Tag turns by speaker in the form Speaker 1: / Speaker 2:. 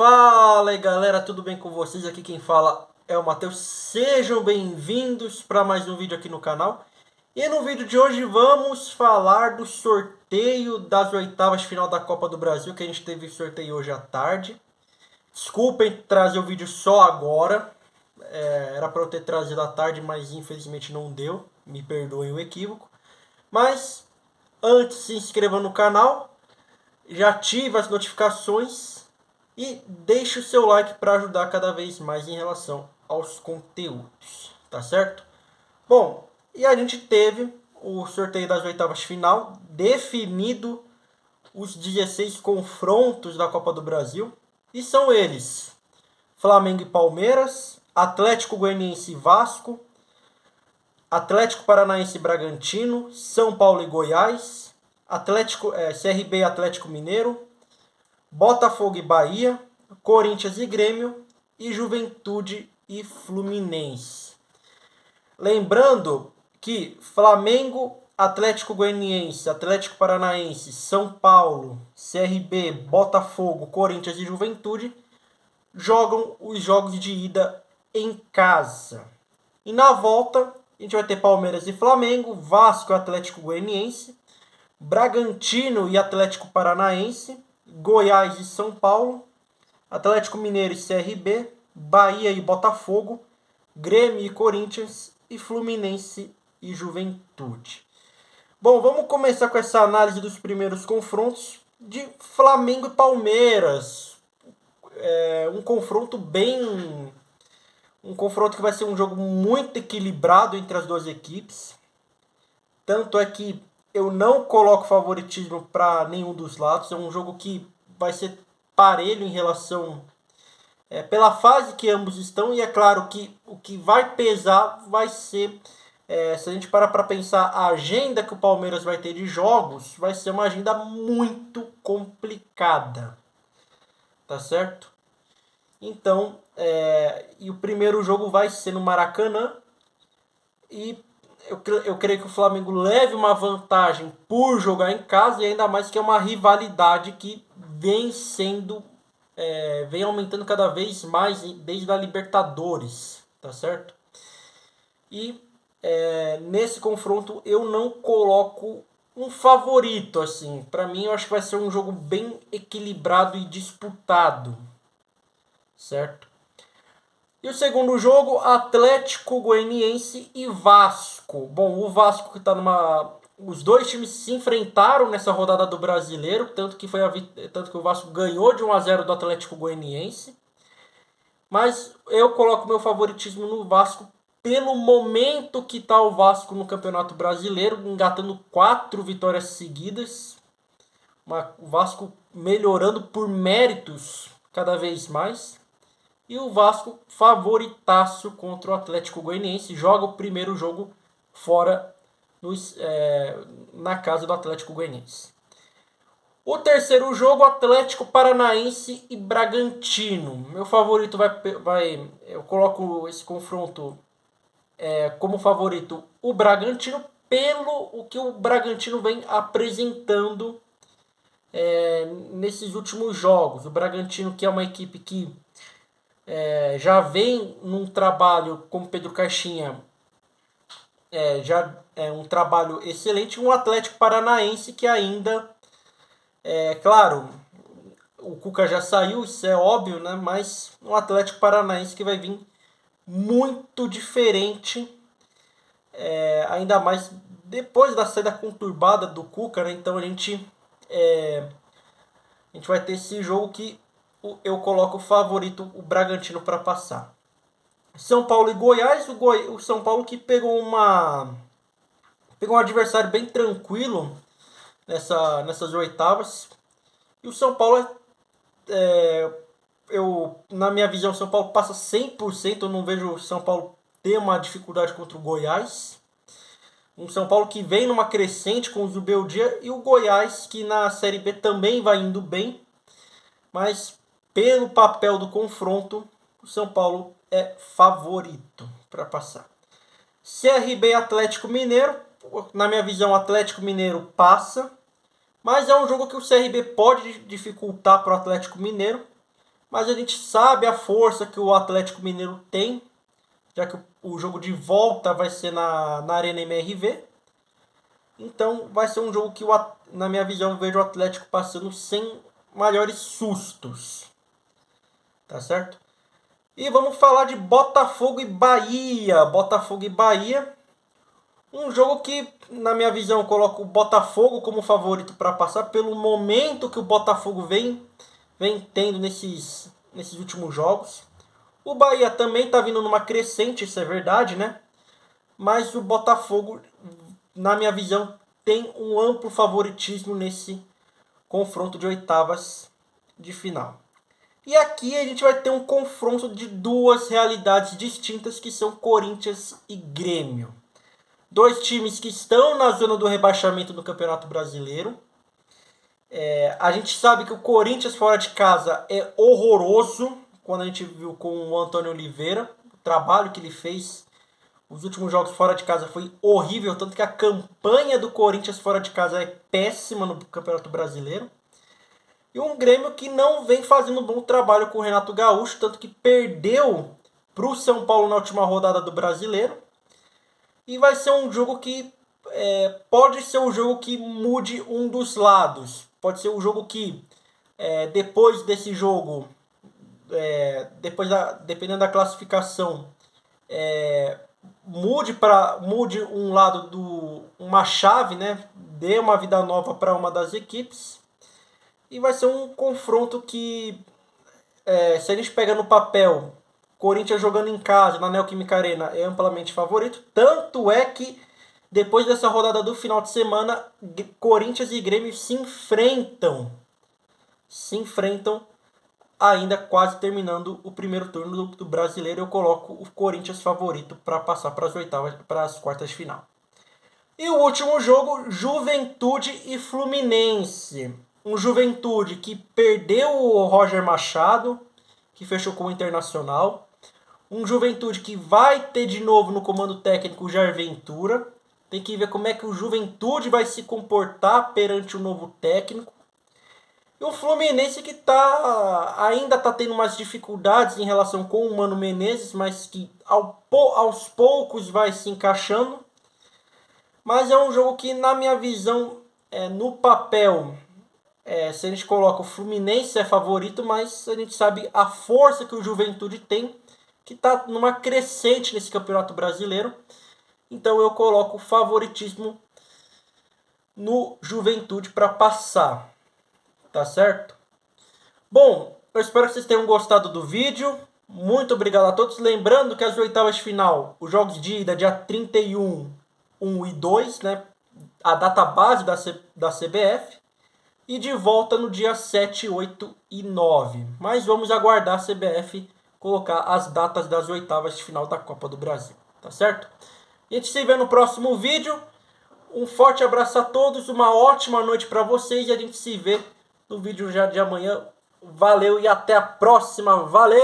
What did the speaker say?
Speaker 1: Fala aí galera, tudo bem com vocês? Aqui quem fala é o Matheus. Sejam bem-vindos para mais um vídeo aqui no canal. E no vídeo de hoje vamos falar do sorteio das oitavas de final da Copa do Brasil, que a gente teve sorteio hoje à tarde. Desculpem trazer o vídeo só agora, era para eu ter trazido à tarde, mas infelizmente não deu. Me perdoem o equívoco. Mas antes, se inscreva no canal, já ative as notificações e deixe o seu like para ajudar cada vez mais em relação aos conteúdos, tá certo? Bom, e a gente teve o sorteio das oitavas de final, definido os 16 confrontos da Copa do Brasil, e são eles: Flamengo e Palmeiras, Atlético Goianiense e Vasco, Atlético Paranaense e Bragantino, São Paulo e Goiás, CRB e Atlético Mineiro, Botafogo e Bahia, Corinthians e Grêmio e Juventude e Fluminense. Lembrando que Flamengo, Atlético Goianiense, Atlético Paranaense, São Paulo, CRB, Botafogo, Corinthians e Juventude jogam os jogos de ida em casa. E na volta a gente vai ter Palmeiras e Flamengo, Vasco e Atlético Goianiense, Bragantino e Atlético Paranaense, Goiás e São Paulo, Atlético Mineiro e CRB, Bahia e Botafogo, Grêmio e Corinthians e Fluminense e Juventude. Bom, vamos começar com essa análise dos primeiros confrontos de Flamengo e Palmeiras. Um confronto que vai ser um jogo muito equilibrado entre as duas equipes. Tanto é que eu não coloco favoritismo para nenhum dos lados. É um jogo que vai ser parelho em relação pela fase que ambos estão. E é claro que o que vai pesar vai ser, se a gente parar para pensar, a agenda que o Palmeiras vai ter de jogos vai ser uma agenda muito complicada. Tá certo? Então, e o primeiro jogo vai ser no Maracanã. E eu creio que o Flamengo leve uma vantagem por jogar em casa, e ainda mais que é uma rivalidade que vem aumentando cada vez mais desde a Libertadores, tá certo? E nesse confronto eu não coloco um favorito, assim. Para mim eu acho que vai ser um jogo bem equilibrado e disputado, certo? E o segundo jogo, Atlético Goianiense e Vasco. Bom, o Vasco que está numa... Os dois times se enfrentaram nessa rodada do Brasileiro, tanto que o Vasco ganhou de 1-0 do Atlético Goianiense. Mas eu coloco meu favoritismo no Vasco pelo momento que está o Vasco no Campeonato Brasileiro, engatando 4 vitórias seguidas. O Vasco melhorando por méritos cada vez mais. E o Vasco favoritaço contra o Atlético Goianiense. Joga o primeiro jogo fora na casa do Atlético Goianiense. O terceiro jogo, Atlético Paranaense e Bragantino. Meu favorito eu coloco esse confronto como favorito o Bragantino, pelo o que o Bragantino vem apresentando nesses últimos jogos. O Bragantino, que é uma equipe que já vem num trabalho com Pedro Caixinha, já é um trabalho excelente. Um Atlético Paranaense que ainda, claro, o Cuca já saiu, isso é óbvio, né? Mas um Atlético Paranaense que vai vir muito diferente, ainda mais depois da saída conturbada do Cuca, né? Então a gente vai ter esse jogo que eu coloco o favorito, o Bragantino, para passar. São Paulo e Goiás. O São Paulo que pegou um adversário bem tranquilo nessas oitavas. E o São Paulo, na minha visão, o São Paulo passa 100%. Eu não vejo o São Paulo ter uma dificuldade contra o Goiás. Um São Paulo que vem numa crescente com o Zubeldia, e o Goiás que na Série B também vai indo bem. Mas pelo papel do confronto, o São Paulo é favorito para passar. CRB e Atlético Mineiro. Na minha visão, o Atlético Mineiro passa. Mas é um jogo que o CRB pode dificultar para o Atlético Mineiro. mas a gente sabe a força que o Atlético Mineiro tem, já que o jogo de volta vai ser na Arena MRV. Então vai ser um jogo que, na minha visão, eu vejo o Atlético passando sem maiores sustos. Tá certo? E vamos falar de Botafogo e Bahia. Botafogo e Bahia. Um jogo que, na minha visão, coloca o Botafogo como favorito para passar pelo momento que o Botafogo vem tendo nesses últimos jogos. O Bahia também está vindo numa crescente, isso é verdade, né? Mas o Botafogo, na minha visão, tem um amplo favoritismo nesse confronto de oitavas de final. E aqui a gente vai ter um confronto de duas realidades distintas, que são Corinthians e Grêmio. Dois times que estão na zona do rebaixamento do Campeonato Brasileiro. A gente sabe que o Corinthians fora de casa é horroroso, quando a gente viu com o Antônio Oliveira. O trabalho que ele fez, os últimos jogos fora de casa, foi horrível, tanto que a campanha do Corinthians fora de casa é péssima no Campeonato Brasileiro. E um Grêmio que não vem fazendo um bom trabalho com o Renato Gaúcho, tanto que perdeu para o São Paulo na última rodada do Brasileiro. E vai ser um jogo que pode ser um jogo que mude um dos lados. Pode ser um jogo que, depois desse jogo, dependendo da classificação, mude um lado uma chave, né? Dê uma vida nova para uma das equipes. E vai ser um confronto que, se a gente pega no papel, Corinthians jogando em casa, na Neoquímica Arena, é amplamente favorito. Tanto é que, depois dessa rodada do final de semana, Corinthians e Grêmio se enfrentam. Ainda quase terminando o primeiro turno do Brasileiro. Eu coloco o Corinthians favorito para passar para as quartas de final. E o último jogo, Juventude e Fluminense. Um Juventude que perdeu o Roger Machado, que fechou com o Internacional. Um Juventude que vai ter de novo no comando técnico o Jair Ventura. Tem que ver como é que o Juventude vai se comportar perante o novo técnico. E o Fluminense que ainda está tendo umas dificuldades em relação com o Mano Menezes, mas que aos poucos vai se encaixando. Mas é um jogo que, na minha visão, no papel, se a gente coloca o Fluminense é favorito, mas a gente sabe a força que o Juventude tem, que está numa crescente nesse Campeonato Brasileiro. Então eu coloco o favoritismo no Juventude para passar. Tá certo? Bom, eu espero que vocês tenham gostado do vídeo. Muito obrigado a todos. Lembrando que as oitavas de final, os jogos de ida dia 31, 1 e 2, né? A data base da CBF. E de volta no dia 7, 8 e 9. Mas vamos aguardar a CBF colocar as datas das oitavas de final da Copa do Brasil. Tá certo? E a gente se vê no próximo vídeo. Um forte abraço a todos. Uma ótima noite para vocês. E a gente se vê no vídeo já de amanhã. Valeu e até a próxima. Valeu!